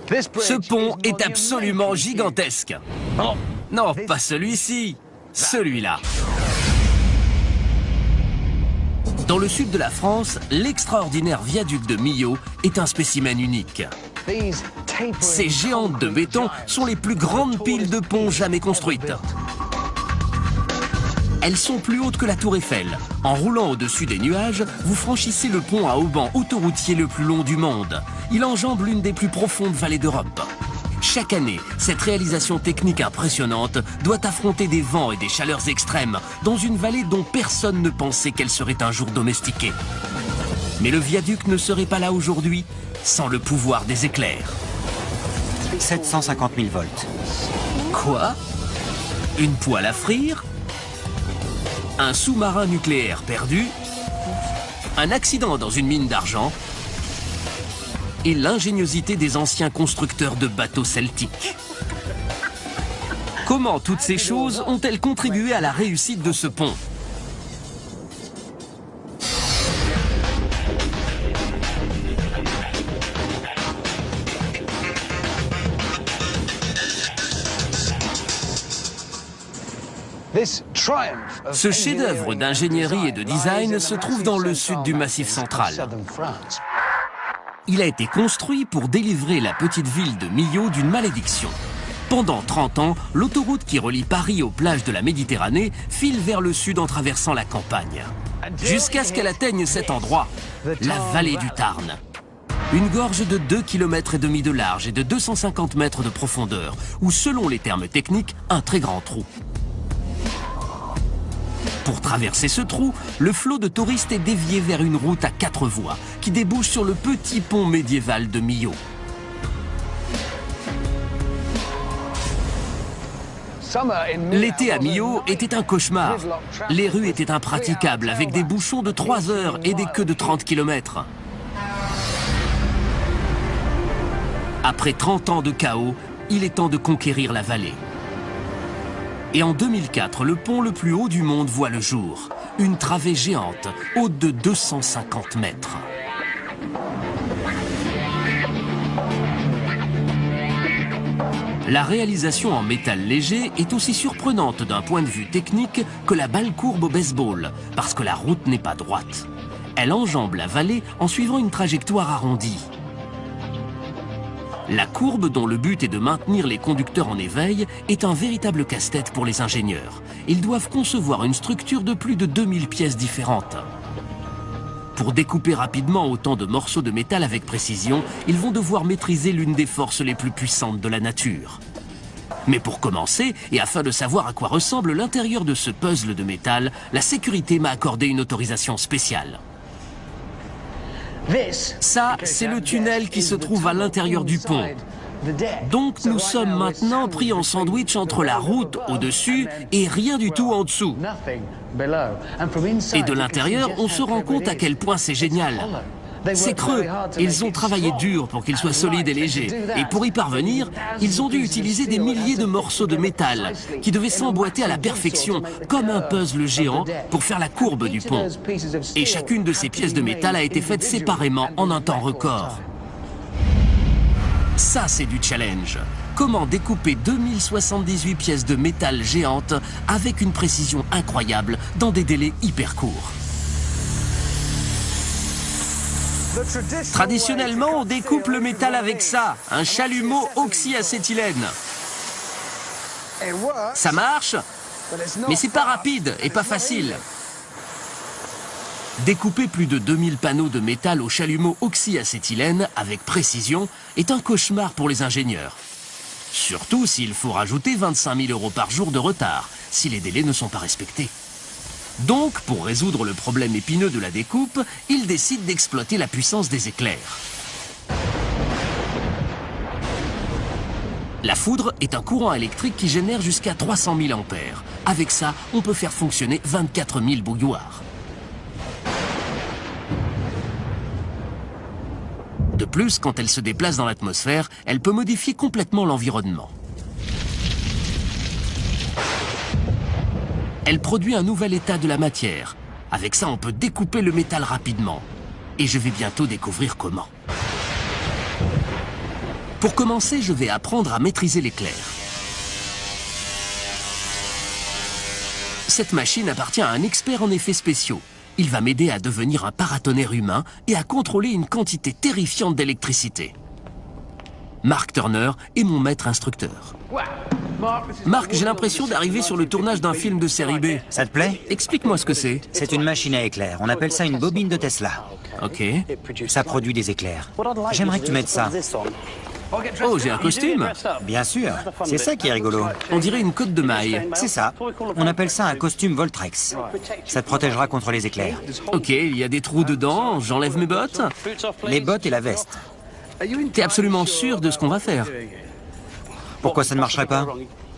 Ce pont est absolument gigantesque. Non, pas celui-ci, celui-là. Dans le sud de la France, l'extraordinaire viaduc de Millau est un spécimen unique. Ces géantes de béton sont les plus grandes piles de ponts jamais construites. Elles sont plus hautes que la Tour Eiffel. En roulant au-dessus des nuages, vous franchissez le pont à haubans autoroutier le plus long du monde. Il enjambe l'une des plus profondes vallées d'Europe. Chaque année, cette réalisation technique impressionnante doit affronter des vents et des chaleurs extrêmes dans une vallée dont personne ne pensait qu'elle serait un jour domestiquée. Mais le viaduc ne serait pas là aujourd'hui sans le pouvoir des éclairs. 750 000 volts. Quoi? Une poêle à frire? Un sous-marin nucléaire perdu? Un accident dans une mine d'argent? Et l'ingéniosité des anciens constructeurs de bateaux celtiques. Comment toutes ces choses ont-elles contribué à la réussite de ce pont? Ce chef-d'œuvre d'ingénierie et de design se trouve dans le sud du Massif central. Il a été construit pour délivrer la petite ville de Millau d'une malédiction. Pendant 30 ans, l'autoroute qui relie Paris aux plages de la Méditerranée file vers le sud en traversant la campagne. Jusqu'à ce qu'elle atteigne cet endroit, la vallée du Tarn. Une gorge de 2,5 km de large et de 250 mètres de profondeur, ou selon les termes techniques, un très grand trou. Pour traverser ce trou, le flot de touristes est dévié vers une route à 4 voies qui débouche sur le petit pont médiéval de Millau. L'été à Millau était un cauchemar. Les rues étaient impraticables avec des bouchons de 3 heures et des queues de 30 km. Après 30 ans de chaos, il est temps de conquérir la vallée. Et en 2004, le pont le plus haut du monde voit le jour. Une travée géante, haute de 250 mètres. La réalisation en métal léger est aussi surprenante d'un point de vue technique que la balle courbe au baseball, parce que la route n'est pas droite. Elle enjambe la vallée en suivant une trajectoire arrondie. La courbe, dont le but est de maintenir les conducteurs en éveil, est un véritable casse-tête pour les ingénieurs. Ils doivent concevoir une structure de plus de 2000 pièces différentes. Pour découper rapidement autant de morceaux de métal avec précision, ils vont devoir maîtriser l'une des forces les plus puissantes de la nature. Mais pour commencer, et afin de savoir à quoi ressemble l'intérieur de ce puzzle de métal, la sécurité m'a accordé une autorisation spéciale. Ça, c'est le tunnel qui se trouve à l'intérieur du pont. Donc nous sommes maintenant pris en sandwich entre la route au-dessus et rien du tout en dessous. Et de l'intérieur, on se rend compte à quel point c'est génial. C'est creux. Ils ont travaillé dur pour qu'il soit solide et léger. Et pour y parvenir, ils ont dû utiliser des milliers de morceaux de métal qui devaient s'emboîter à la perfection, comme un puzzle géant, pour faire la courbe du pont. Et chacune de ces pièces de métal a été faite séparément en un temps record. Ça, c'est du challenge. Comment découper 2078 pièces de métal géantes avec une précision incroyable dans des délais hyper courts. Traditionnellement, on découpe le métal avec ça, un chalumeau oxyacétylène. Ça marche, mais c'est pas rapide et pas facile. Découper plus de 2000 panneaux de métal au chalumeau oxyacétylène avec précision est un cauchemar pour les ingénieurs. Surtout s'il faut rajouter 25 000 € par jour de retard, si les délais ne sont pas respectés. Donc, pour résoudre le problème épineux de la découpe, ils décident d'exploiter la puissance des éclairs. La foudre est un courant électrique qui génère jusqu'à 300 000 ampères. Avec ça, on peut faire fonctionner 24 000 bouilloires. De plus, quand elle se déplace dans l'atmosphère, elle peut modifier complètement l'environnement. Elle produit un nouvel état de la matière. Avec ça, on peut découper le métal rapidement. Et je vais bientôt découvrir comment. Pour commencer, je vais apprendre à maîtriser l'éclair. Cette machine appartient à un expert en effets spéciaux. Il va m'aider à devenir un paratonnerre humain et à contrôler une quantité terrifiante d'électricité. Mark Turner est mon maître instructeur. Mark, j'ai l'impression d'arriver sur le tournage d'un film de série B. Ça te plaît? Explique-moi ce que c'est. C'est une machine à éclairs. On appelle ça une bobine de Tesla. Ok. Ça produit des éclairs. J'aimerais que tu mettes ça. Oh, j'ai un costume. Bien sûr. C'est ça qui est rigolo. On dirait une côte de maille. C'est ça. On appelle ça un costume Voltrex. Ça te protégera contre les éclairs. Ok, il y a des trous dedans, j'enlève mes bottes. Les bottes et la veste. T'es absolument sûr de ce qu'on va faire? Pourquoi ça ne marcherait pas?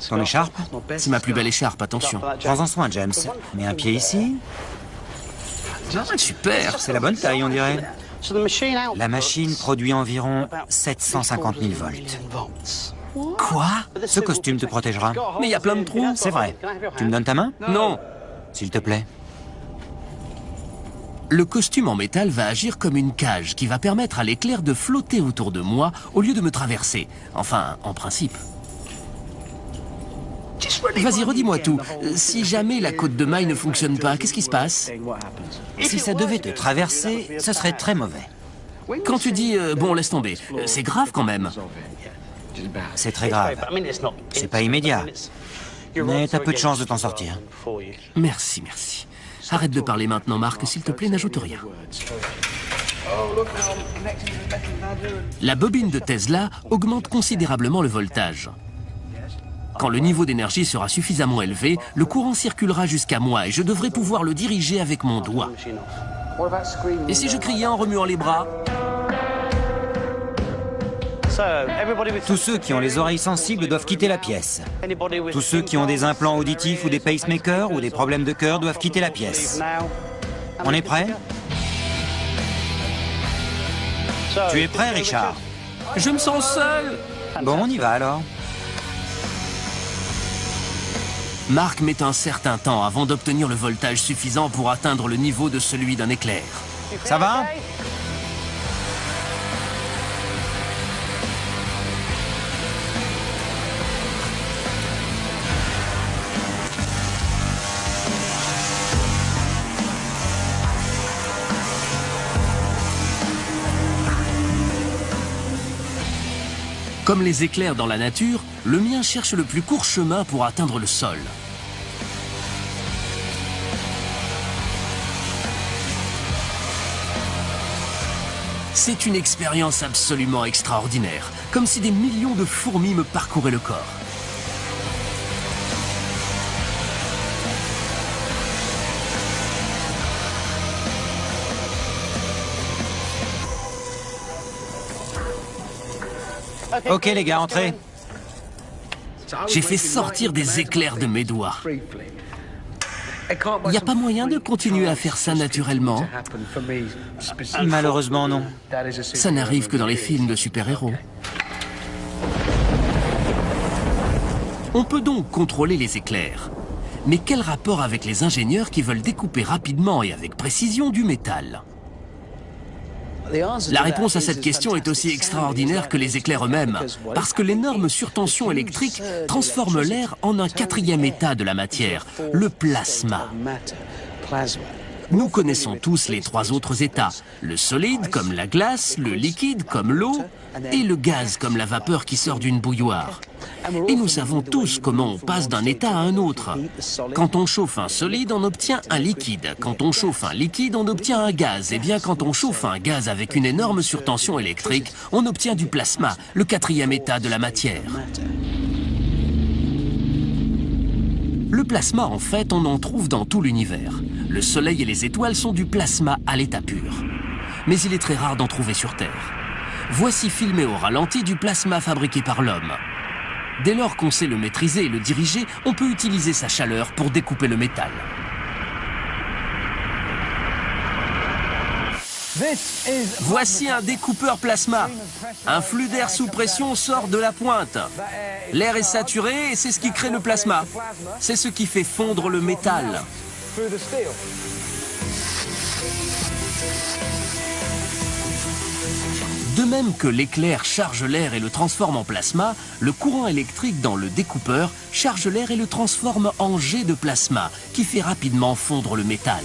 Ton écharpe? C'est ma plus belle écharpe, attention. Prends-en soin, James. Mets un pied ici. Super. C'est la bonne taille, on dirait. La machine produit environ 750 000 volts. Quoi? Ce costume te protégera. Mais il y a plein de trous. C'est vrai. Tu me donnes ta main? Non. S'il te plaît. Le costume en métal va agir comme une cage qui va permettre à l'éclair de flotter autour de moi au lieu de me traverser. Enfin, en principe. Vas-y, redis-moi tout. Si jamais la côte de maille ne fonctionne pas, qu'est-ce qui se passe? Si ça devait te traverser, ce serait très mauvais. Quand tu dis bon, laisse tomber, c'est grave quand même. C'est très grave. C'est pas immédiat. Mais t'as peu de chance de t'en sortir. Merci, merci. Arrête de parler maintenant, Marc, s'il te plaît, n'ajoute rien. La bobine de Tesla augmente considérablement le voltage. Quand le niveau d'énergie sera suffisamment élevé, le courant circulera jusqu'à moi et je devrais pouvoir le diriger avec mon doigt. Et si je criais en remuant les bras? Tous ceux qui ont les oreilles sensibles doivent quitter la pièce. Tous ceux qui ont des implants auditifs ou des pacemakers ou des problèmes de cœur doivent quitter la pièce. On est prêt? Tu es prêt, Richard? Je me sens seul. Bon, on y va alors. Mark met un certain temps avant d'obtenir le voltage suffisant pour atteindre le niveau de celui d'un éclair. Ça va? Comme les éclairs dans la nature, le mien cherche le plus court chemin pour atteindre le sol. C'est une expérience absolument extraordinaire, comme si des millions de fourmis me parcouraient le corps. Ok les gars, entrez. J'ai fait sortir des éclairs de mes doigts. Il n'y a pas moyen de continuer à faire ça naturellement? Malheureusement, non. Ça n'arrive que dans les films de super-héros. On peut donc contrôler les éclairs. Mais quel rapport avec les ingénieurs qui veulent découper rapidement et avec précision du métal? La réponse à cette question est aussi extraordinaire que les éclairs eux-mêmes, parce que l'énorme surtension électrique transforme l'air en un quatrième état de la matière, le plasma. Nous connaissons tous les trois autres états, le solide comme la glace, le liquide comme l'eau et le gaz comme la vapeur qui sort d'une bouilloire. Et nous savons tous comment on passe d'un état à un autre. Quand on chauffe un solide, on obtient un liquide. Quand on chauffe un liquide, on obtient un gaz. Et bien quand on chauffe un gaz avec une énorme surtension électrique, on obtient du plasma, le quatrième état de la matière. Le plasma, en fait, on en trouve dans tout l'univers. Le Soleil et les étoiles sont du plasma à l'état pur. Mais il est très rare d'en trouver sur Terre. Voici filmé au ralenti du plasma fabriqué par l'homme. Dès lors qu'on sait le maîtriser et le diriger, on peut utiliser sa chaleur pour découper le métal. Voici un découpeur plasma. Un flux d'air sous pression sort de la pointe. L'air est saturé et c'est ce qui crée le plasma. C'est ce qui fait fondre le métal. De même que l'éclair charge l'air et le transforme en plasma, le courant électrique dans le découpeur charge l'air et le transforme en jet de plasma, qui fait rapidement fondre le métal.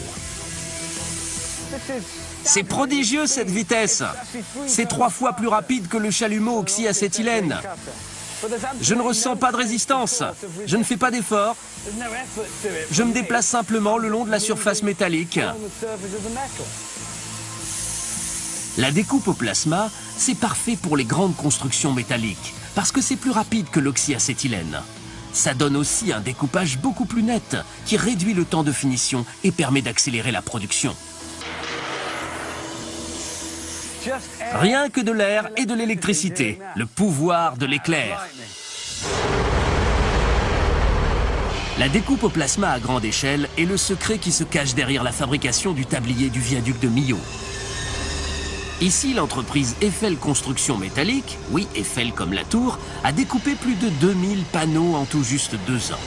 C'est prodigieux cette vitesse. C'est 3 fois plus rapide que le chalumeau oxyacétylène. Je ne ressens pas de résistance. Je ne fais pas d'effort. Je me déplace simplement le long de la surface métallique. La découpe au plasma, c'est parfait pour les grandes constructions métalliques, parce que c'est plus rapide que l'oxyacétylène. Ça donne aussi un découpage beaucoup plus net, qui réduit le temps de finition et permet d'accélérer la production. Rien que de l'air et de l'électricité, le pouvoir de l'éclair. La découpe au plasma à grande échelle est le secret qui se cache derrière la fabrication du tablier du viaduc de Millau. Ici, l'entreprise Eiffel Construction Métallique, oui, Eiffel comme la tour, a découpé plus de 2000 panneaux en tout juste 2 ans.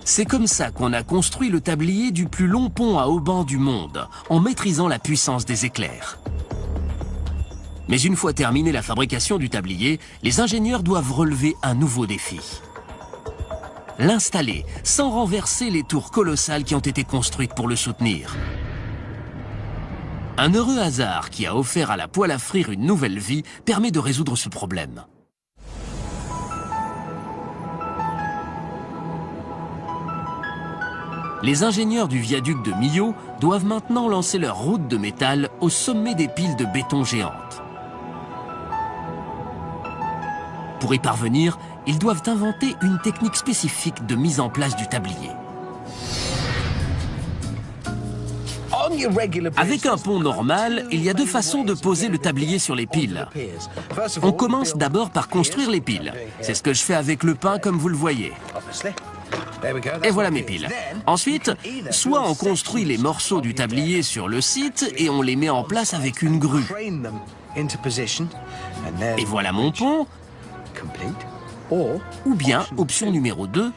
C'est comme ça qu'on a construit le tablier du plus long pont à haubans du monde, en maîtrisant la puissance des éclairs. Mais une fois terminée la fabrication du tablier, les ingénieurs doivent relever un nouveau défi. L'installer sans renverser les tours colossales qui ont été construites pour le soutenir. Un heureux hasard qui a offert à la poêle à frire une nouvelle vie permet de résoudre ce problème. Les ingénieurs du viaduc de Millau doivent maintenant lancer leur route de métal au sommet des piles de béton géantes. Pour y parvenir, ils doivent inventer une technique spécifique de mise en place du tablier. Avec un pont normal, il y a 2 façons de poser le tablier sur les piles. On commence d'abord par construire les piles. C'est ce que je fais avec le pain, comme vous le voyez. Et voilà mes piles. Ensuite, soit on construit les morceaux du tablier sur le site et on les met en place avec une grue. Et voilà mon pont. Ou bien, option numéro 2,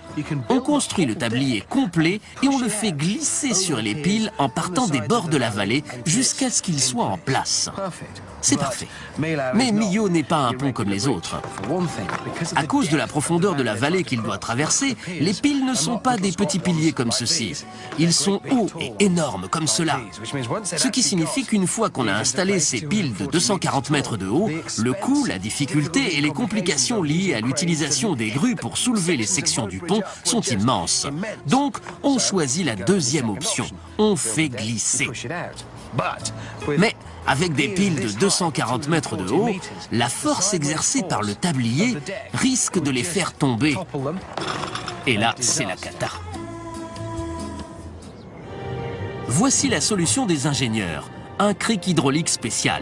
on construit le tablier complet et on le fait glisser sur les piles en partant des bords de la vallée jusqu'à ce qu'il soit en place. C'est parfait. Mais Millau n'est pas un pont comme les autres. À cause de la profondeur de la vallée qu'il doit traverser, les piles ne sont pas des petits piliers comme ceux-ci. Ils sont hauts et énormes comme cela. Ce qui signifie qu'une fois qu'on a installé ces piles de 240 mètres de haut, le coût, la difficulté et les complications liées à l'utilisation des grues pour soulever les sections du pont sont immenses. Donc, on choisit la deuxième option. On fait glisser. Mais avec des piles de 240 mètres de haut, la force exercée par le tablier risque de les faire tomber. Et là, c'est la cata. Voici la solution des ingénieurs, un cric hydraulique spécial.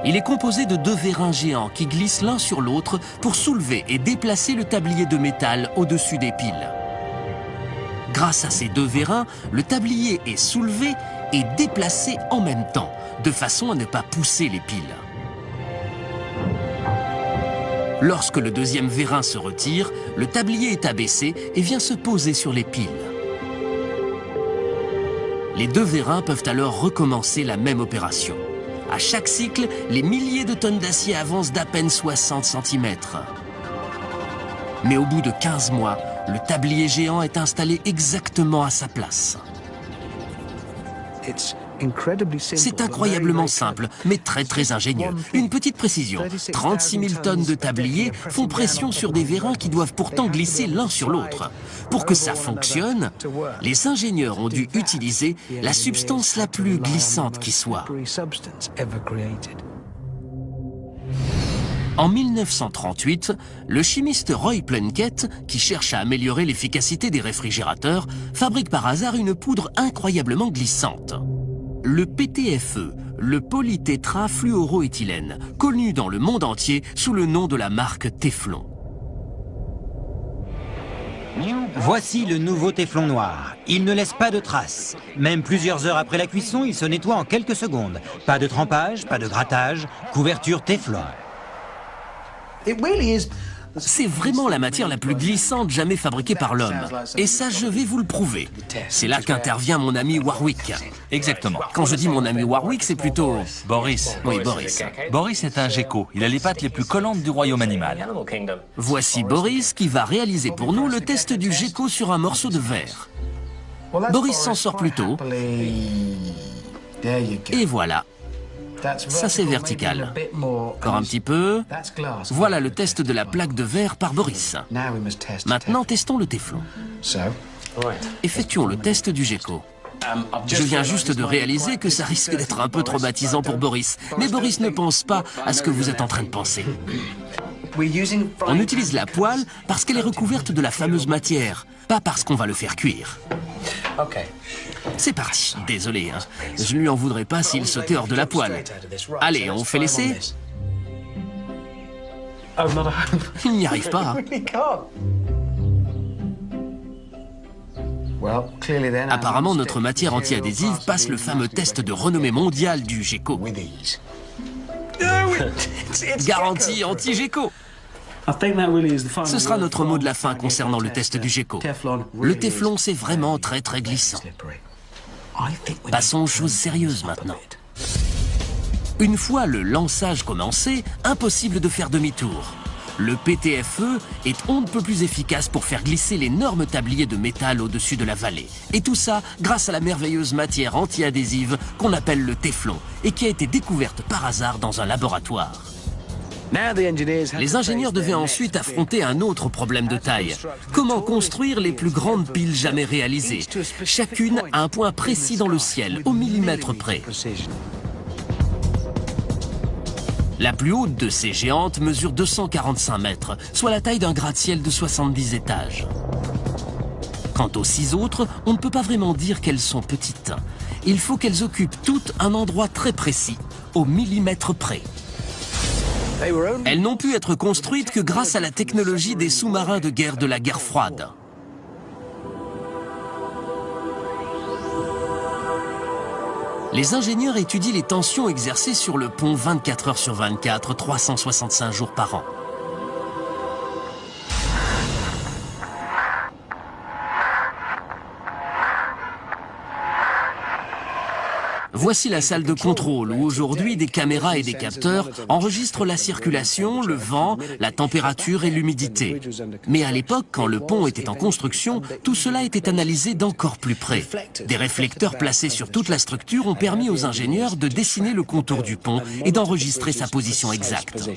Il est composé de 2 vérins géants qui glissent l'un sur l'autre pour soulever et déplacer le tablier de métal au-dessus des piles. Grâce à ces 2 vérins, le tablier est soulevé et déplacé en même temps, de façon à ne pas pousser les piles. Lorsque le deuxième vérin se retire, le tablier est abaissé et vient se poser sur les piles. Les 2 vérins peuvent alors recommencer la même opération. À chaque cycle, les milliers de tonnes d'acier avancent d'à peine 60 cm. Mais au bout de 15 mois, le tablier géant est installé exactement à sa place. C'est incroyablement simple, mais très ingénieux. Une petite précision, 36 000 tonnes de tablier font pression sur des vérins qui doivent pourtant glisser l'un sur l'autre. Pour que ça fonctionne, les ingénieurs ont dû utiliser la substance la plus glissante qui soit. En 1938, le chimiste Roy Plunkett, qui cherche à améliorer l'efficacité des réfrigérateurs, fabrique par hasard une poudre incroyablement glissante. Le PTFE, le polytétrafluoroéthylène, connu dans le monde entier sous le nom de la marque Teflon. Voici le nouveau téflon noir. Il ne laisse pas de traces. Même plusieurs heures après la cuisson, il se nettoie en quelques secondes. Pas de trempage, pas de grattage, couverture Teflon. C'est vraiment la matière la plus glissante jamais fabriquée par l'homme. Et ça, je vais vous le prouver. C'est là qu'intervient mon ami Warwick. Exactement. Quand je dis mon ami Warwick, c'est plutôt... Boris. Oui, Boris. Boris est un gecko. Il a les pattes les plus collantes du royaume animal. Voici Boris qui va réaliser pour nous le test du gecko sur un morceau de verre. Boris s'en sort plutôt. Et voilà. Ça, c'est vertical. Encore un petit peu. Voilà le test de la plaque de verre par Boris. Maintenant, testons le téflon. Effectuons le test du gecko. Je viens juste de réaliser que ça risque d'être un peu traumatisant pour Boris. Mais Boris ne pense pas à ce que vous êtes en train de penser. On utilise la poêle parce qu'elle est recouverte de la fameuse matière, pas parce qu'on va le faire cuire. C'est parti. Désolé, hein. Je ne lui en voudrais pas s'il sautait hors de la poêle. Allez, on fait l'essai. Il n'y arrive pas. Apparemment, notre matière anti-adhésive passe le fameux test de renommée mondiale du gecko. Garantie anti-gecko. Ce sera notre mot de la fin concernant le test du gecko. Le téflon, c'est vraiment très glissant. Passons aux choses sérieuses maintenant. Une fois le lançage commencé, impossible de faire demi-tour. Le PTFE est on ne peut plus efficace pour faire glisser l'énorme tablier de métal au-dessus de la vallée. Et tout ça grâce à la merveilleuse matière anti-adhésive qu'on appelle le téflon et qui a été découverte par hasard dans un laboratoire. Les ingénieurs devaient ensuite affronter un autre problème de taille. Comment construire les plus grandes piles jamais réalisées, chacune à un point précis dans le ciel, au millimètre près. La plus haute de ces géantes mesure 245 mètres, soit la taille d'un gratte-ciel de 70 étages. Quant aux 6 autres, on ne peut pas vraiment dire qu'elles sont petites. Il faut qu'elles occupent toutes un endroit très précis, au millimètre près. Elles n'ont pu être construites que grâce à la technologie des sous-marins de guerre de la guerre froide. Les ingénieurs étudient les tensions exercées sur le pont 24 heures sur 24, 365 jours par an. Voici la salle de contrôle où aujourd'hui des caméras et des capteurs enregistrent la circulation, le vent, la température et l'humidité. Mais à l'époque, quand le pont était en construction, tout cela était analysé d'encore plus près. Des réflecteurs placés sur toute la structure ont permis aux ingénieurs de dessiner le contour du pont et d'enregistrer sa position exacte.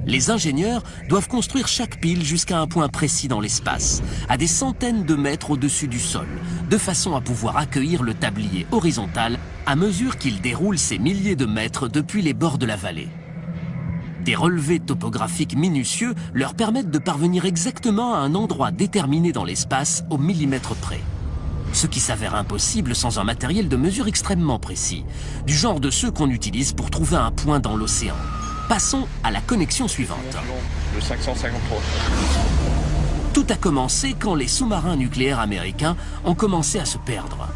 Les ingénieurs doivent construire chaque pile jusqu'à un point précis dans l'espace, à des centaines de mètres au-dessus du sol, de façon à pouvoir accueillir le tablier horizontal à mesure qu'il déroule ces milliers de mètres depuis les bords de la vallée. Des relevés topographiques minutieux leur permettent de parvenir exactement à un endroit déterminé dans l'espace au millimètre près. Ce qui s'avère impossible sans un matériel de mesure extrêmement précis, du genre de ceux qu'on utilise pour trouver un point dans l'océan. Passons à la connexion suivante. Le 553. Tout a commencé quand les sous-marins nucléaires américains ont commencé à se perdre.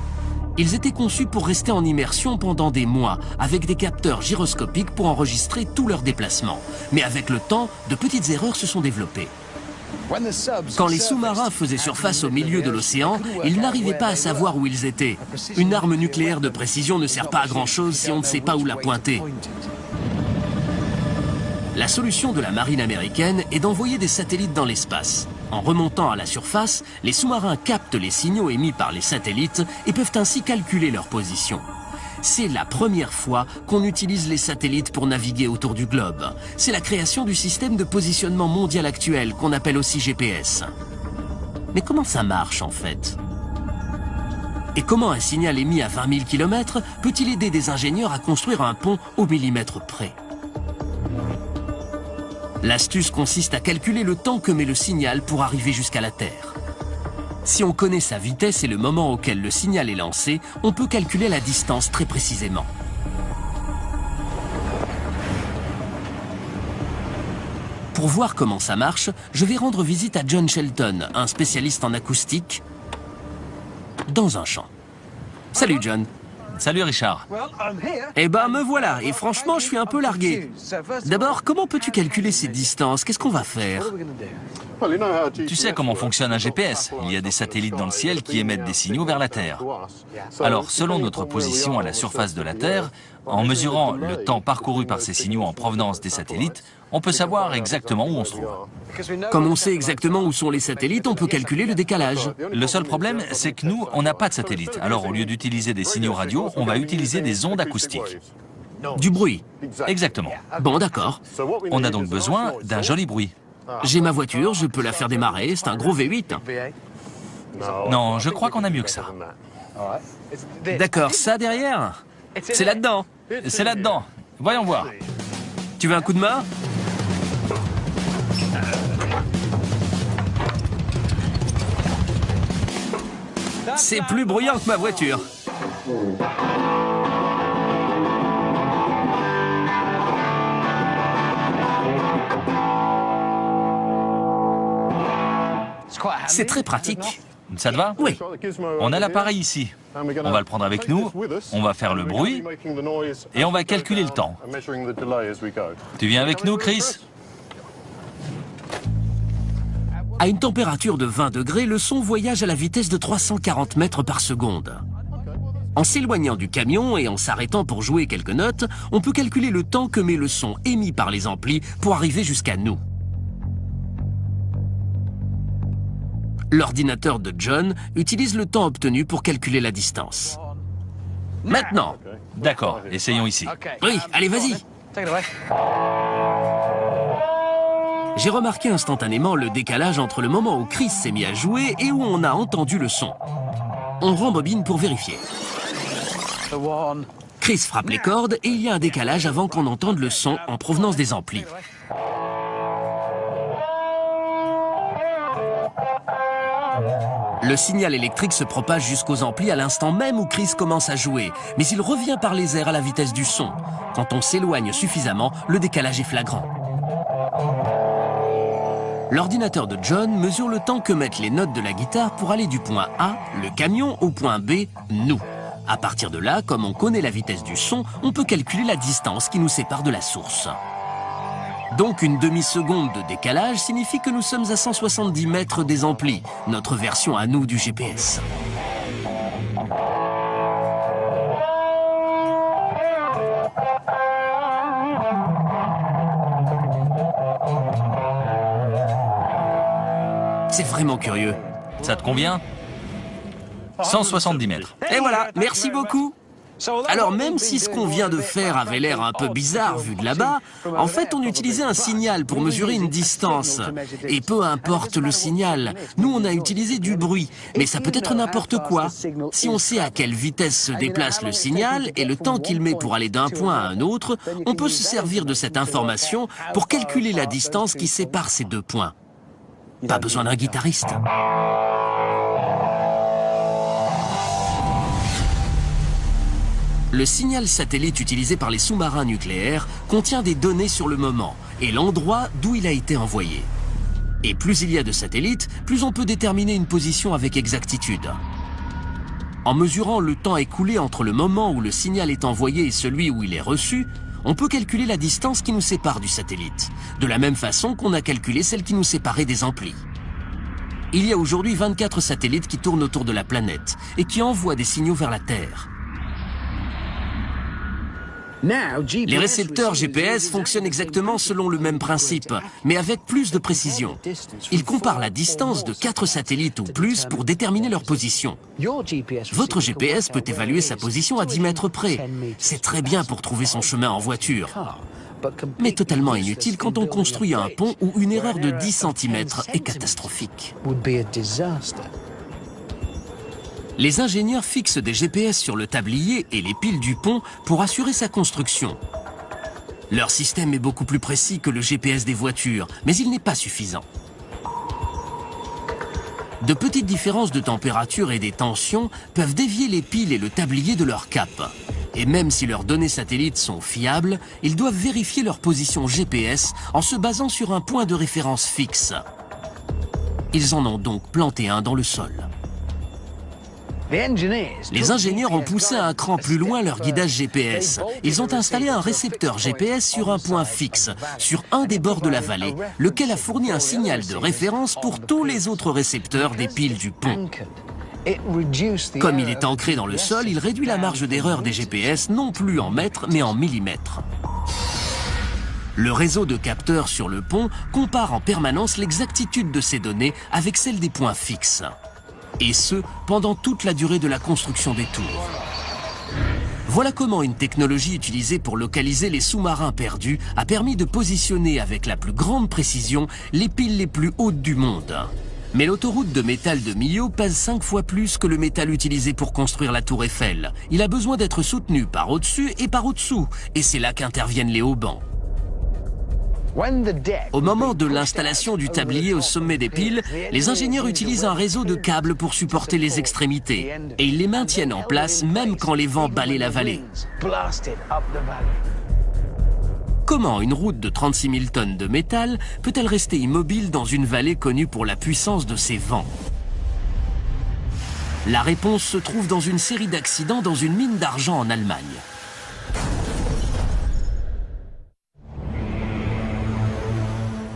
Ils étaient conçus pour rester en immersion pendant des mois, avec des capteurs gyroscopiques pour enregistrer tous leurs déplacements. Mais avec le temps, de petites erreurs se sont développées. Quand les sous-marins faisaient surface au milieu de l'océan, ils n'arrivaient pas à savoir où ils étaient. Une arme nucléaire de précision ne sert pas à grand-chose si on ne sait pas où la pointer. La solution de la marine américaine est d'envoyer des satellites dans l'espace. En remontant à la surface, les sous-marins captent les signaux émis par les satellites et peuvent ainsi calculer leur position. C'est la première fois qu'on utilise les satellites pour naviguer autour du globe. C'est la création du système de positionnement mondial actuel qu'on appelle aussi GPS. Mais comment ça marche en fait ? Et comment un signal émis à 20 000 km peut-il aider des ingénieurs à construire un pont au millimètre près ? L'astuce consiste à calculer le temps que met le signal pour arriver jusqu'à la Terre. Si on connaît sa vitesse et le moment auquel le signal est lancé, on peut calculer la distance très précisément. Pour voir comment ça marche, je vais rendre visite à John Shelton, un spécialiste en acoustique, dans un champ. Salut John. Salut Richard. Eh ben, me voilà, et franchement, je suis un peu largué. D'abord, comment peux-tu calculer ces distances? Qu'est-ce qu'on va faire? Tu sais comment fonctionne un GPS. Il y a des satellites dans le ciel qui émettent des signaux vers la Terre. Alors, selon notre position à la surface de la Terre, en mesurant le temps parcouru par ces signaux en provenance des satellites, on peut savoir exactement où on se trouve. Comme on sait exactement où sont les satellites, on peut calculer le décalage. Le seul problème, c'est que nous, on n'a pas de satellite. Alors, au lieu d'utiliser des signaux radio, on va utiliser des ondes acoustiques. Du bruit. Exactement. Bon, d'accord. On a donc besoin d'un joli bruit. J'ai ma voiture, je peux la faire démarrer, c'est un gros V8. Non, je crois qu'on a mieux que ça. D'accord, ça derrière? C'est là-dedans. C'est là-dedans. Voyons voir. Tu veux un coup de main? C'est plus bruyant que ma voiture. C'est très pratique. Ça te va? Oui. On a l'appareil ici. On va le prendre avec nous, on va faire le bruit et on va calculer le temps. Tu viens avec nous, Chris? À une température de 20 degrés, le son voyage à la vitesse de 340 mètres par seconde. En s'éloignant du camion et en s'arrêtant pour jouer quelques notes, on peut calculer le temps que met le son émis par les amplis pour arriver jusqu'à nous. L'ordinateur de John utilise le temps obtenu pour calculer la distance. Maintenant. D'accord, essayons ici. Oui, allez, vas-y. J'ai remarqué instantanément le décalage entre le moment où Chris s'est mis à jouer et où on a entendu le son. On rembobine pour vérifier. Chris frappe les cordes et il y a un décalage avant qu'on entende le son en provenance des amplis. Le signal électrique se propage jusqu'aux amplis à l'instant même où Chris commence à jouer, mais il revient par les airs à la vitesse du son. Quand on s'éloigne suffisamment, le décalage est flagrant. L'ordinateur de John mesure le temps que mettent les notes de la guitare pour aller du point A, le camion, au point B, nous. À partir de là, comme on connaît la vitesse du son, on peut calculer la distance qui nous sépare de la source. Donc une demi-seconde de décalage signifie que nous sommes à 170 mètres des amplis, notre version à nous du GPS. C'est vraiment curieux. Ça te convient? 170 mètres. Et voilà, merci beaucoup. Alors même si ce qu'on vient de faire avait l'air un peu bizarre vu de là-bas, en fait on utilisait un signal pour mesurer une distance. Et peu importe le signal, nous on a utilisé du bruit, mais ça peut être n'importe quoi. Si on sait à quelle vitesse se déplace le signal et le temps qu'il met pour aller d'un point à un autre, on peut se servir de cette information pour calculer la distance qui sépare ces deux points. Pas besoin d'un guitariste. Le signal satellite utilisé par les sous-marins nucléaires contient des données sur le moment et l'endroit d'où il a été envoyé. Et plus il y a de satellites, plus on peut déterminer une position avec exactitude. En mesurant le temps écoulé entre le moment où le signal est envoyé et celui où il est reçu, on peut calculer la distance qui nous sépare du satellite, de la même façon qu'on a calculé celle qui nous séparait des amplis. Il y a aujourd'hui 24 satellites qui tournent autour de la planète et qui envoient des signaux vers la Terre. Les récepteurs GPS fonctionnent exactement selon le même principe, mais avec plus de précision. Ils comparent la distance de 4 satellites ou plus pour déterminer leur position. Votre GPS peut évaluer sa position à 10 mètres près. C'est très bien pour trouver son chemin en voiture, mais totalement inutile quand on construit un pont où une erreur de 10 cm est catastrophique. Les ingénieurs fixent des GPS sur le tablier et les piles du pont pour assurer sa construction. Leur système est beaucoup plus précis que le GPS des voitures, mais il n'est pas suffisant. De petites différences de température et des tensions peuvent dévier les piles et le tablier de leur cap. Et même si leurs données satellites sont fiables, ils doivent vérifier leur position GPS en se basant sur un point de référence fixe. Ils en ont donc planté un dans le sol. Les ingénieurs ont poussé à un cran plus loin leur guidage GPS. Ils ont installé un récepteur GPS sur un point fixe, sur un des bords de la vallée, lequel a fourni un signal de référence pour tous les autres récepteurs des piles du pont. Comme il est ancré dans le sol, il réduit la marge d'erreur des GPS non plus en mètres, mais en millimètres. Le réseau de capteurs sur le pont compare en permanence l'exactitude de ces données avec celle des points fixes. Et ce, pendant toute la durée de la construction des tours. Voilà comment une technologie utilisée pour localiser les sous-marins perdus a permis de positionner avec la plus grande précision les piles les plus hautes du monde. Mais l'autoroute de métal de Millau pèse 5 fois plus que le métal utilisé pour construire la tour Eiffel. Il a besoin d'être soutenu par au-dessus et par au-dessous, et c'est là qu'interviennent les haubans. Au moment de l'installation du tablier au sommet des piles, les ingénieurs utilisent un réseau de câbles pour supporter les extrémités. Et ils les maintiennent en place même quand les vents balaient la vallée. Comment une route de 36 000 tonnes de métal peut-elle rester immobile dans une vallée connue pour la puissance de ses vents? La réponse se trouve dans une série d'accidents dans une mine d'argent en Allemagne.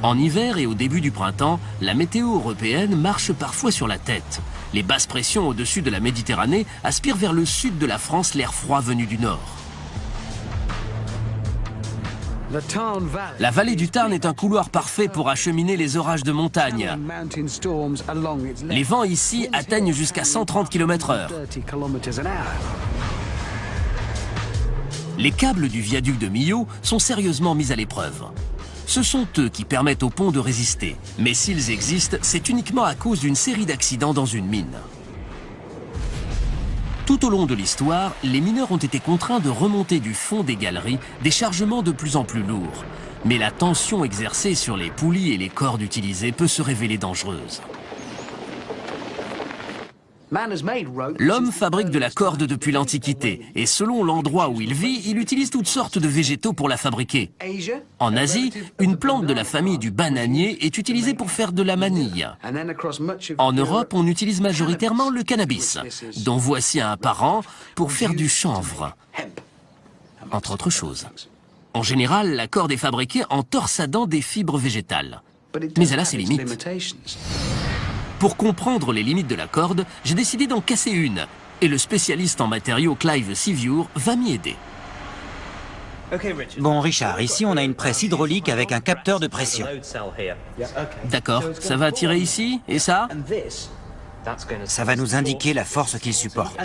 En hiver et au début du printemps, la météo européenne marche parfois sur la tête. Les basses pressions au-dessus de la Méditerranée aspirent vers le sud de la France l'air froid venu du nord. La vallée du Tarn est un couloir parfait pour acheminer les orages de montagne. Les vents ici atteignent jusqu'à 130 km/h. Les câbles du viaduc de Millau sont sérieusement mis à l'épreuve. Ce sont eux qui permettent au pont de résister. Mais s'ils existent, c'est uniquement à cause d'une série d'accidents dans une mine. Tout au long de l'histoire, les mineurs ont été contraints de remonter du fond des galeries des chargements de plus en plus lourds. Mais la tension exercée sur les poulies et les cordes utilisées peut se révéler dangereuse. L'homme fabrique de la corde depuis l'Antiquité et selon l'endroit où il vit, il utilise toutes sortes de végétaux pour la fabriquer. En Asie, une plante de la famille du bananier est utilisée pour faire de la manille. En Europe, on utilise majoritairement le cannabis, dont voici un parent pour faire du chanvre, entre autres choses. En général, la corde est fabriquée en torsadant des fibres végétales. Mais elle a ses limites. Pour comprendre les limites de la corde, j'ai décidé d'en casser une. Et le spécialiste en matériaux Clive Seviure va m'y aider. Bon, Richard, ici on a une presse hydraulique avec un capteur de pression. D'accord, ça va tirer ici, et ça? Ça va nous indiquer la force qu'il supporte.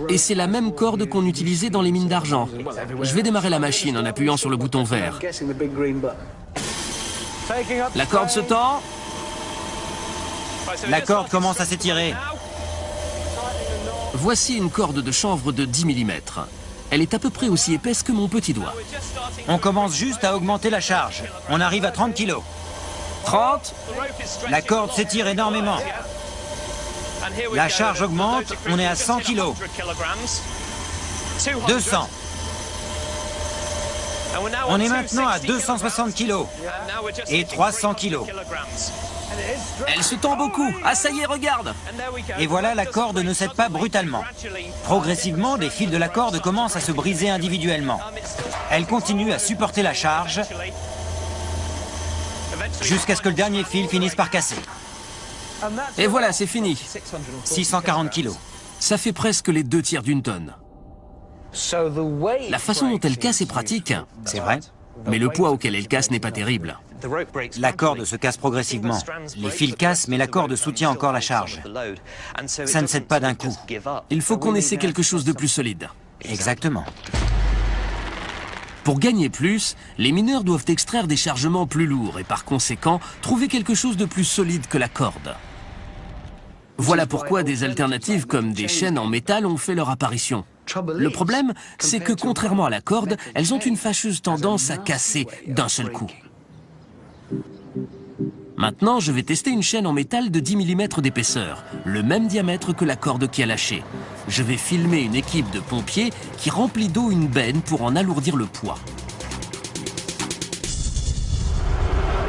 Et c'est la même corde qu'on utilisait dans les mines d'argent. Je vais démarrer la machine en appuyant sur le bouton vert. La corde se tend. La corde commence à s'étirer. Voici une corde de chanvre de 10 mm. Elle est à peu près aussi épaisse que mon petit doigt. On commence juste à augmenter la charge. On arrive à 30 kg. 30. La corde s'étire énormément. La charge augmente, on est à 100 kg. 200. On est maintenant à 260 kg. Et 300 kg. Elle se tend beaucoup. Ah ça y est, regarde. Et voilà, la corde ne cède pas brutalement. Progressivement, les fils de la corde commencent à se briser individuellement. Elle continue à supporter la charge jusqu'à ce que le dernier fil finisse par casser. Et voilà, c'est fini. 640 kg. Ça fait presque les 2 tiers d'une tonne. La façon dont elle casse est pratique. C'est vrai. Mais le poids auquel elle casse n'est pas terrible. La corde se casse progressivement. Les fils cassent, mais la corde soutient encore la charge. Ça ne cède pas d'un coup. Il faut qu'on essaie quelque chose de plus solide. Exactement. Pour gagner plus, les mineurs doivent extraire des chargements plus lourds et par conséquent, trouver quelque chose de plus solide que la corde. Voilà pourquoi des alternatives comme des chaînes en métal ont fait leur apparition. Le problème, c'est que contrairement à la corde, elles ont une fâcheuse tendance à casser d'un seul coup. Maintenant, je vais tester une chaîne en métal de 10 mm d'épaisseur, le même diamètre que la corde qui a lâché. Je vais filmer une équipe de pompiers qui remplit d'eau une benne pour en alourdir le poids.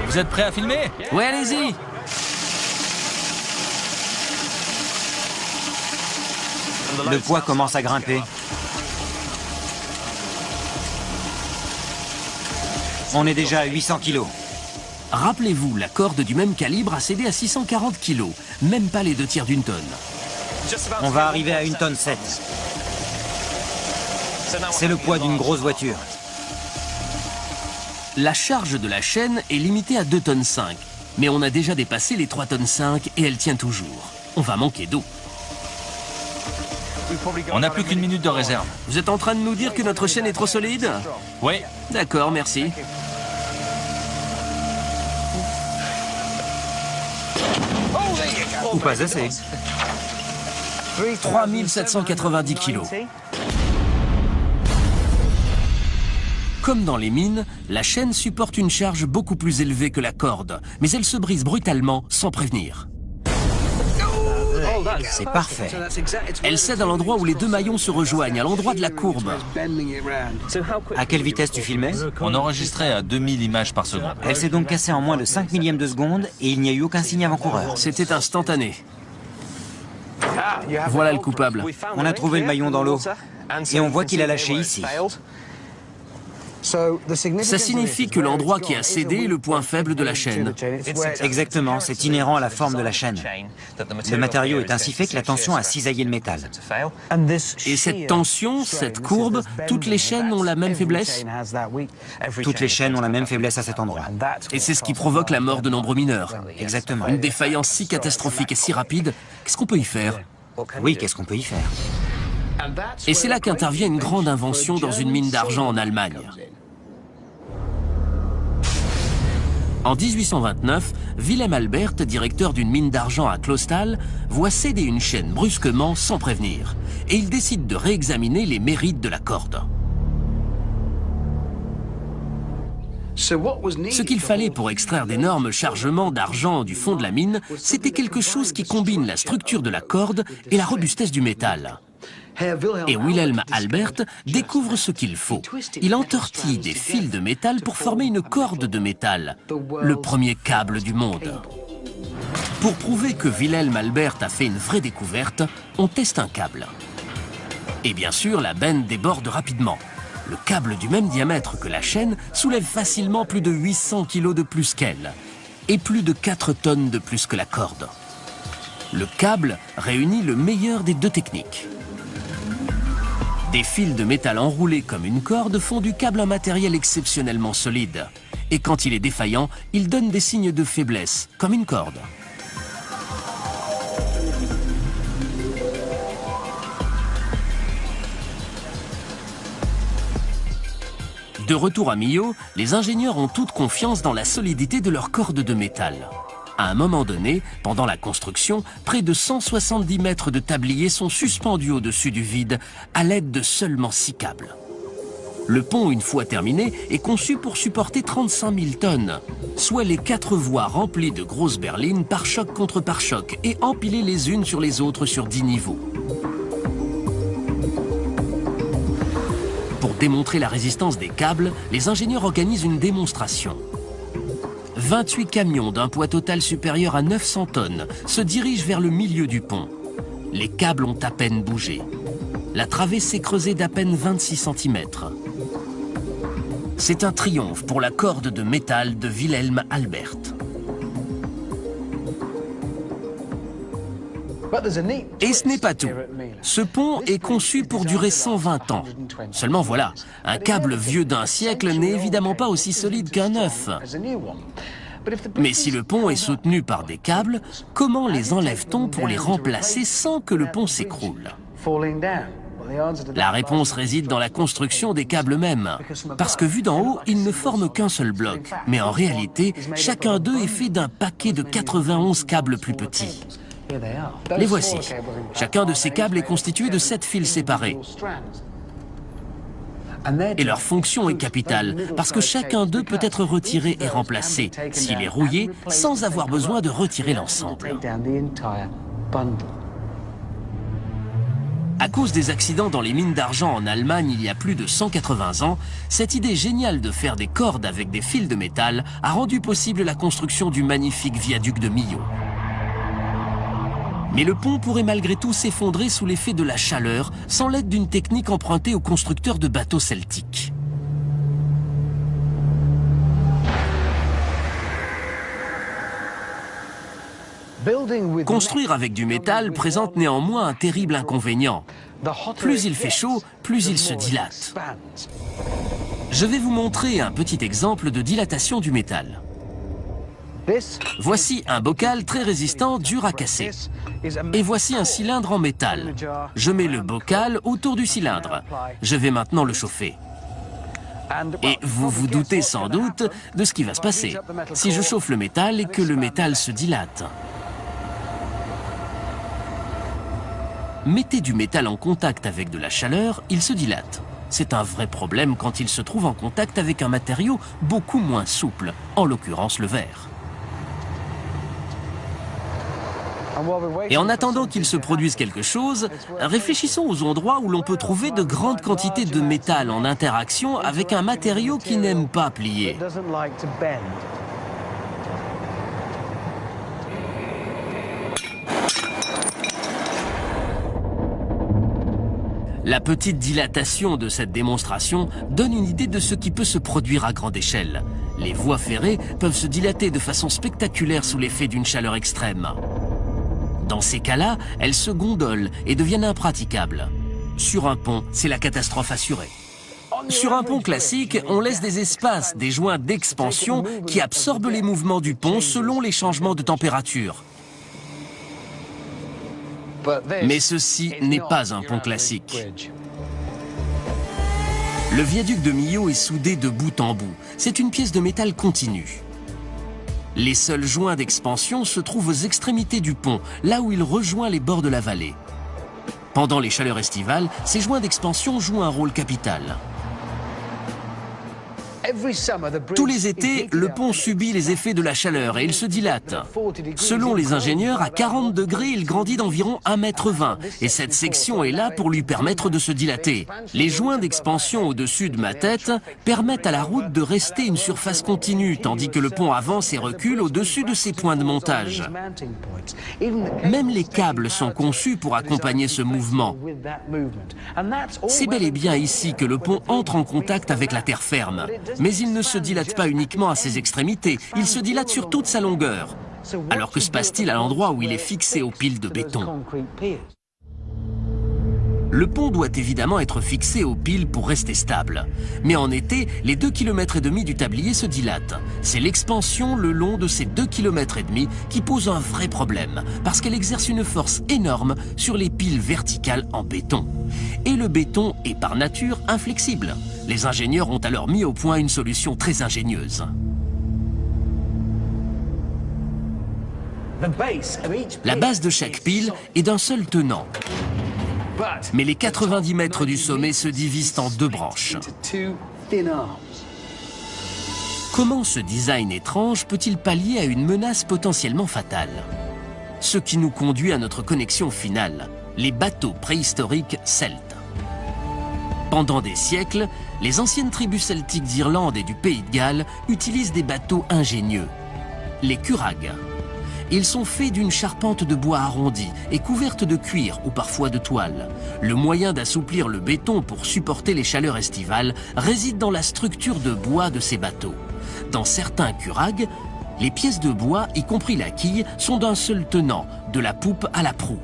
Vous êtes prêts à filmer? Ouais, allez-y! Le poids commence à grimper. On est déjà à 800 kilos. Rappelez-vous, la corde du même calibre a cédé à 640 kg, même pas les 2/3 d'une tonne. On va arriver à 1,7 tonne. C'est le poids d'une grosse voiture. La charge de la chaîne est limitée à 2,5 tonnes, mais on a déjà dépassé les 3,5 tonnes et elle tient toujours. On va manquer d'eau. On n'a plus qu'une minute de réserve. Vous êtes en train de nous dire que notre chaîne est trop solide? Oui. D'accord, merci. Ou pas assez. 3790 kilos. Comme dans les mines, la chaîne supporte une charge beaucoup plus élevée que la corde, mais elle se brise brutalement sans prévenir. C'est parfait. Elle cède à l'endroit où les deux maillons se rejoignent, à l'endroit de la courbe. À quelle vitesse tu filmais? On enregistrait à 2000 images par seconde. Elle s'est donc cassée en moins de 5 millièmes de seconde et il n'y a eu aucun signe avant-coureur. C'était instantané. Voilà le coupable. On a trouvé le maillon dans l'eau et on voit qu'il a lâché ici. Ça signifie que l'endroit qui a cédé est le point faible de la chaîne. Exactement, c'est inhérent à la forme de la chaîne. Le matériau est ainsi fait que la tension a cisaillé le métal. Et cette tension, cette courbe, toutes les chaînes ont la même faiblesse? Toutes les chaînes ont la même faiblesse à cet endroit. Et c'est ce qui provoque la mort de nombreux mineurs. Exactement. Une défaillance si catastrophique et si rapide, qu'est-ce qu'on peut y faire? Oui, qu'est-ce qu'on peut y faire? Et c'est là qu'intervient une grande invention dans une mine d'argent en Allemagne. En 1829, Wilhelm Albert, directeur d'une mine d'argent à Clausthal, voit céder une chaîne brusquement sans prévenir. Et il décide de réexaminer les mérites de la corde. Ce qu'il fallait pour extraire d'énormes chargements d'argent du fond de la mine, c'était quelque chose qui combine la structure de la corde et la robustesse du métal. Et Wilhelm Albert découvre ce qu'il faut. Il entortille des fils de métal pour former une corde de métal, le premier câble du monde. Pour prouver que Wilhelm Albert a fait une vraie découverte, on teste un câble. Et bien sûr, la benne déborde rapidement. Le câble du même diamètre que la chaîne soulève facilement plus de 800 kg de plus qu'elle, et plus de 4 tonnes de plus que la corde. Le câble réunit le meilleur des deux techniques. Des fils de métal enroulés comme une corde font du câble un matériel exceptionnellement solide. Et quand il est défaillant, il donne des signes de faiblesse, comme une corde. De retour à Millau, les ingénieurs ont toute confiance dans la solidité de leur corde de métal. À un moment donné, pendant la construction, près de 170 mètres de tabliers sont suspendus au-dessus du vide à l'aide de seulement 6 câbles. Le pont, une fois terminé, est conçu pour supporter 35 000 tonnes, soit les 4 voies remplies de grosses berlines pare-choc contre pare-choc et empilées les unes sur les autres sur 10 niveaux. Pour démontrer la résistance des câbles, les ingénieurs organisent une démonstration. 28 camions d'un poids total supérieur à 900 tonnes se dirigent vers le milieu du pont. Les câbles ont à peine bougé. La travée s'est creusée d'à peine 26 cm. C'est un triomphe pour la corde de métal de Wilhelm Albert. Et ce n'est pas tout. Ce pont est conçu pour durer 120 ans. Seulement voilà, un câble vieux d'un siècle n'est évidemment pas aussi solide qu'un neuf. Mais si le pont est soutenu par des câbles, comment les enlève-t-on pour les remplacer sans que le pont s'écroule? La réponse réside dans la construction des câbles mêmes. Parce que vu d'en haut, ils ne forment qu'un seul bloc. Mais en réalité, chacun d'eux est fait d'un paquet de 91 câbles plus petits. Les voici. Chacun de ces câbles est constitué de 7 fils séparés. Et leur fonction est capitale, parce que chacun d'eux peut être retiré et remplacé, s'il est rouillé, sans avoir besoin de retirer l'ensemble. À cause des accidents dans les mines d'argent en Allemagne il y a plus de 180 ans, cette idée géniale de faire des cordes avec des fils de métal a rendu possible la construction du magnifique viaduc de Millau. Mais le pont pourrait malgré tout s'effondrer sous l'effet de la chaleur, sans l'aide d'une technique empruntée aux constructeurs de bateaux celtiques. Construire avec du métal présente néanmoins un terrible inconvénient. Plus il fait chaud, plus il se dilate. Je vais vous montrer un petit exemple de dilatation du métal. Voici un bocal très résistant, dur à casser. Et voici un cylindre en métal. Je mets le bocal autour du cylindre. Je vais maintenant le chauffer. Et vous vous doutez sans doute de ce qui va se passer si je chauffe le métal et que le métal se dilate. Mettez du métal en contact avec de la chaleur, il se dilate. C'est un vrai problème quand il se trouve en contact avec un matériau beaucoup moins souple, en l'occurrence le verre. Et en attendant qu'il se produise quelque chose, réfléchissons aux endroits où l'on peut trouver de grandes quantités de métal en interaction avec un matériau qui n'aime pas plier. La petite dilatation de cette démonstration donne une idée de ce qui peut se produire à grande échelle. Les voies ferrées peuvent se dilater de façon spectaculaire sous l'effet d'une chaleur extrême. Dans ces cas-là, elles se gondolent et deviennent impraticables. Sur un pont, c'est la catastrophe assurée. Sur un pont classique, on laisse des espaces, des joints d'expansion qui absorbent les mouvements du pont selon les changements de température. Mais ceci n'est pas un pont classique. Le viaduc de Millau est soudé de bout en bout. C'est une pièce de métal continue. Les seuls joints d'expansion se trouvent aux extrémités du pont, là où il rejoint les bords de la vallée. Pendant les chaleurs estivales, ces joints d'expansion jouent un rôle capital. Tous les étés, le pont subit les effets de la chaleur et il se dilate. Selon les ingénieurs, à 40 degrés, il grandit d'environ 1,20 m et cette section est là pour lui permettre de se dilater. Les joints d'expansion au-dessus de ma tête permettent à la route de rester une surface continue, tandis que le pont avance et recule au-dessus de ses points de montage. Même les câbles sont conçus pour accompagner ce mouvement. C'est bel et bien ici que le pont entre en contact avec la terre ferme. Mais il ne se dilate pas uniquement à ses extrémités, il se dilate sur toute sa longueur. Alors que se passe-t-il à l'endroit où il est fixé aux piles de béton? Le pont doit évidemment être fixé aux piles pour rester stable. Mais en été, les 2,5 km du tablier se dilatent. C'est l'expansion le long de ces 2,5 km qui pose un vrai problème, parce qu'elle exerce une force énorme sur les piles verticales en béton. Et le béton est par nature inflexible. Les ingénieurs ont alors mis au point une solution très ingénieuse. La base de chaque pile est d'un seul tenant. Mais les 90 mètres du sommet se divisent en deux branches. Comment ce design étrange peut-il pallier à une menace potentiellement fatale? Ce qui nous conduit à notre connexion finale, les bateaux préhistoriques celtes. Pendant des siècles, les anciennes tribus celtiques d'Irlande et du Pays de Galles utilisent des bateaux ingénieux, les curags. Ils sont faits d'une charpente de bois arrondie et couverte de cuir ou parfois de toile. Le moyen d'assouplir le béton pour supporter les chaleurs estivales réside dans la structure de bois de ces bateaux. Dans certains curags, les pièces de bois, y compris la quille, sont d'un seul tenant, de la poupe à la proue.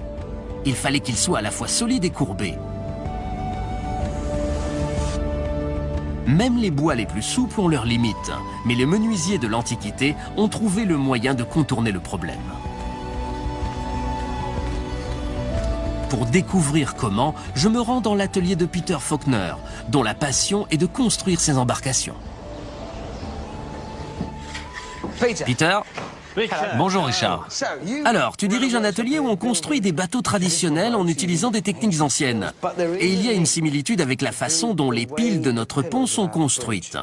Il fallait qu'ils soient à la fois solides et courbés. Même les bois les plus souples ont leurs limites, mais les menuisiers de l'Antiquité ont trouvé le moyen de contourner le problème. Pour découvrir comment, je me rends dans l'atelier de Peter Faulkner, dont la passion est de construire ses embarcations. Peter. Bonjour Richard. Alors, tu diriges un atelier où on construit des bateaux traditionnels en utilisant des techniques anciennes. Et il y a une similitude avec la façon dont les piles de notre pont sont construites.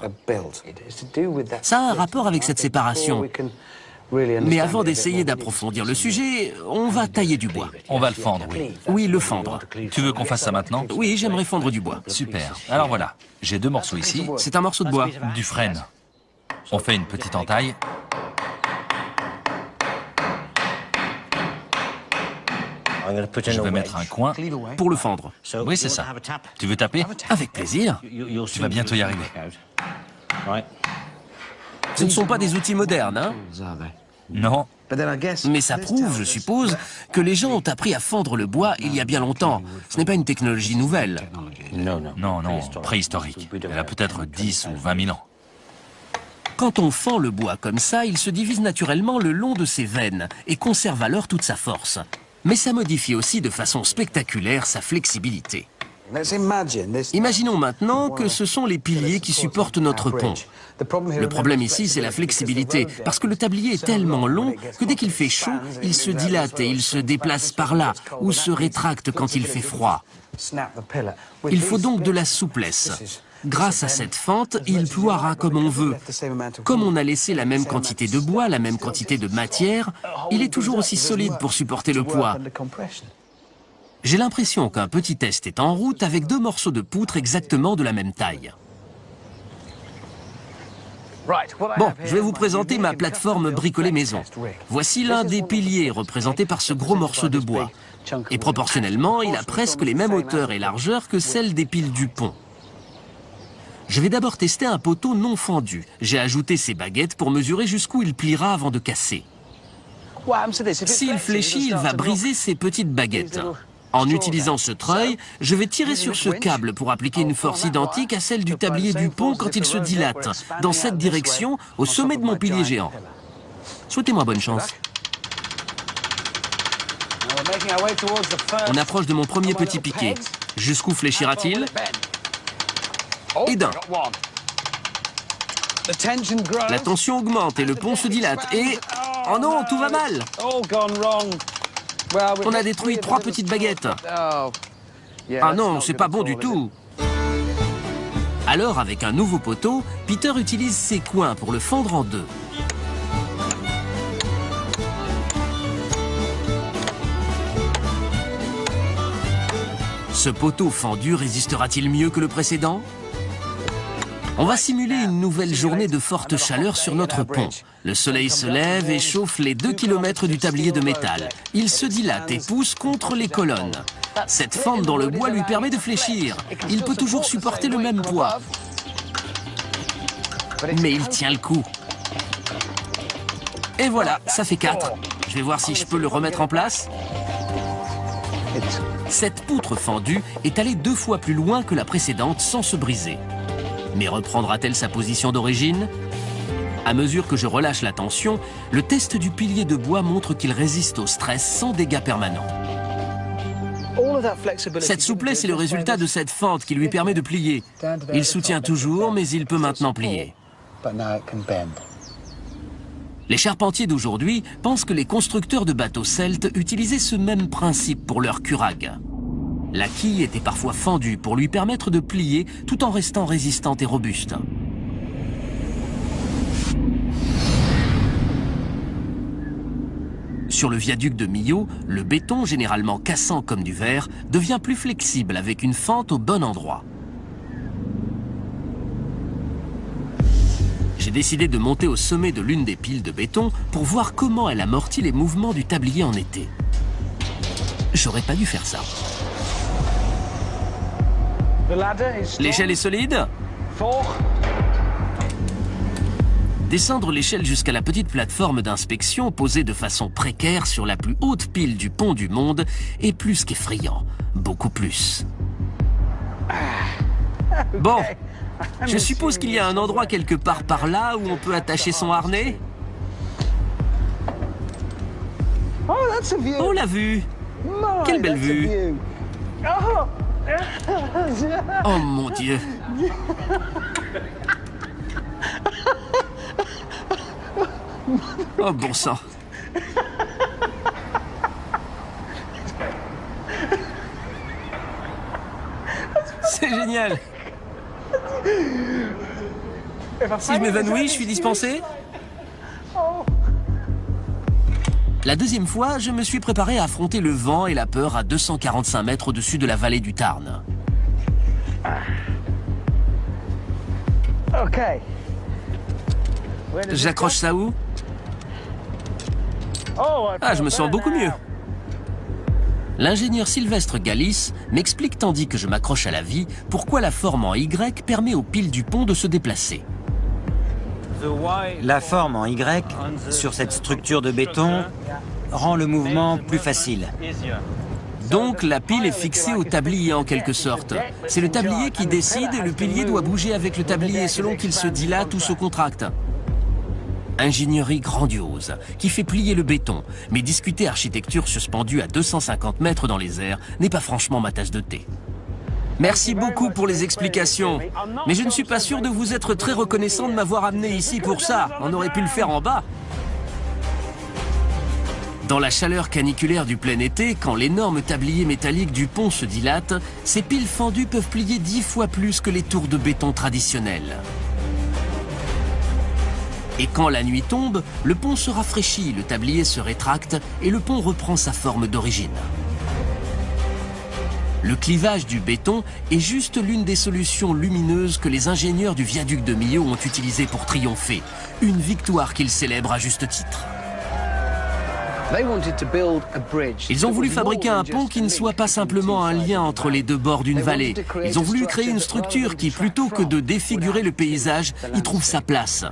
Ça a un rapport avec cette séparation. Mais avant d'essayer d'approfondir le sujet, on va tailler du bois. On va le fendre, oui. Oui, le fendre. Tu veux qu'on fasse ça maintenant? Oui, j'aimerais fendre du bois. Super. Alors voilà, j'ai deux morceaux ici. C'est un morceau de bois. Du frêne. On fait une petite entaille. Je vais mettre un coin. pour le fendre. Oui, c'est ça. Tu veux taper? Avec plaisir. Tu vas bientôt y arriver. Ce ne sont pas des outils modernes, hein? Non. Mais ça prouve, je suppose, que les gens ont appris à fendre le bois il y a bien longtemps. Ce n'est pas une technologie nouvelle. Non, non, préhistorique. Elle a peut-être 10 ou 20 000 ans. Quand on fend le bois comme ça, il se divise naturellement le long de ses veines et conserve alors toute sa force. Mais ça modifie aussi de façon spectaculaire sa flexibilité. Imaginons maintenant que ce sont les piliers qui supportent notre pont. Le problème ici, c'est la flexibilité, parce que le tablier est tellement long que dès qu'il fait chaud, il se dilate et il se déplace par là, ou se rétracte quand il fait froid. Il faut donc de la souplesse. Grâce à cette fente, il ploiera comme on veut. Comme on a laissé la même quantité de bois, la même quantité de matière, il est toujours aussi solide pour supporter le poids. J'ai l'impression qu'un petit test est en route avec 2 morceaux de poutre exactement de la même taille. Bon, je vais vous présenter ma plateforme bricolée maison. Voici l'un des piliers représenté par ce gros morceau de bois. Et proportionnellement, il a presque les mêmes hauteurs et largeurs que celles des piles du pont. Je vais d'abord tester un poteau non fendu. J'ai ajouté ces baguettes pour mesurer jusqu'où il pliera avant de casser. S'il fléchit, il va briser ces petites baguettes. En utilisant ce treuil, je vais tirer sur ce câble pour appliquer une force identique à celle du tablier du pont quand il se dilate, dans cette direction, au sommet de mon pilier géant. Souhaitez-moi bonne chance. On approche de mon premier petit piquet. Jusqu'où fléchira-t-il? Et d'un. La tension augmente et le pont se dilate et... Oh non, tout va mal! On a détruit 3 petites baguettes. Ah non, c'est pas bon du tout. Alors, avec un nouveau poteau, Peter utilise ses coins pour le fendre en 2. Ce poteau fendu résistera-t-il mieux que le précédent? On va simuler une nouvelle journée de forte chaleur sur notre pont. Le soleil se lève et chauffe les 2 km du tablier de métal. Il se dilate et pousse contre les colonnes. Cette fente dans le bois lui permet de fléchir. Il peut toujours supporter le même poids. Mais il tient le coup. Et voilà, ça fait 4. Je vais voir si je peux le remettre en place. Cette poutre fendue est allée 2 fois plus loin que la précédente sans se briser. Mais reprendra-t-elle sa position d'origine? À mesure que je relâche la tension, le test du pilier de bois montre qu'il résiste au stress sans dégâts permanents. Cette souplesse est le résultat de cette fente qui lui permet de plier. Il soutient toujours, mais il peut maintenant plier. Les charpentiers d'aujourd'hui pensent que les constructeurs de bateaux celtes utilisaient ce même principe pour leur curag. La quille était parfois fendue pour lui permettre de plier tout en restant résistante et robuste. Sur le viaduc de Millau, le béton, généralement cassant comme du verre, devient plus flexible avec une fente au bon endroit. J'ai décidé de monter au sommet de l'une des piles de béton pour voir comment elle amortit les mouvements du tablier en été. J'aurais pas dû faire ça. L'échelle est solide? Descendre l'échelle jusqu'à la petite plateforme d'inspection posée de façon précaire sur la plus haute pile du pont du monde est plus qu'effrayant. Beaucoup plus. Bon, je suppose qu'il y a un endroit quelque part par là où on peut attacher son harnais. Oh, la vue! Quelle belle vue! Oh mon Dieu! Oh bon sang! C'est génial! Si je m'évanouis, je suis dispensé? La deuxième fois, je me suis préparé à affronter le vent et la peur à 245 mètres au-dessus de la vallée du Tarn. J'accroche ça où? Ah, je me sens beaucoup mieux. L'ingénieur Sylvestre Gallis m'explique tandis que je m'accroche à la vie pourquoi la forme en Y permet aux piles du pont de se déplacer. La forme en Y sur cette structure de béton rend le mouvement plus facile. Donc la pile est fixée au tablier en quelque sorte. C'est le tablier qui décide et le pilier doit bouger avec le tablier selon qu'il se dilate ou se contracte. Ingénierie grandiose, qui fait plier le béton, mais discuter architecture suspendue à 250 mètres dans les airs n'est pas franchement ma tasse de thé. Merci beaucoup pour les explications, mais je ne suis pas sûr de vous être très reconnaissant de m'avoir amené ici pour ça. On aurait pu le faire en bas. Dans la chaleur caniculaire du plein été, quand l'énorme tablier métallique du pont se dilate, ces piles fendues peuvent plier 10 fois plus que les tours de béton traditionnelles. Et quand la nuit tombe, le pont se rafraîchit, le tablier se rétracte et le pont reprend sa forme d'origine. Le clivage du béton est juste l'une des solutions lumineuses que les ingénieurs du viaduc de Millau ont utilisées pour triompher. Une victoire qu'ils célèbrent à juste titre. Ils ont voulu fabriquer un pont qui ne soit pas simplement un lien entre les deux bords d'une vallée. Ils ont voulu créer une structure qui, plutôt que de défigurer le paysage, y trouve sa place.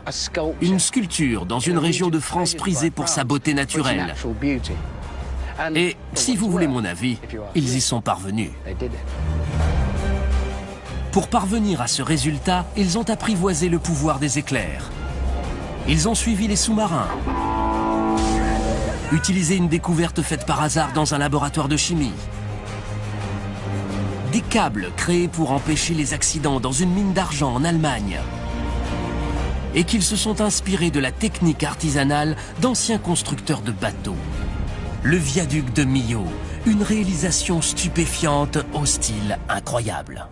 Une sculpture dans une région de France prisée pour sa beauté naturelle. Et, si vous voulez mon avis, ils y sont parvenus. Pour parvenir à ce résultat, ils ont apprivoisé le pouvoir des éclairs. Ils ont suivi les sous-marins. Utiliser une découverte faite par hasard dans un laboratoire de chimie. Des câbles créés pour empêcher les accidents dans une mine d'argent en Allemagne. Et qu'ils se sont inspirés de la technique artisanale d'anciens constructeurs de bateaux. Le viaduc de Millau, une réalisation stupéfiante au style incroyable.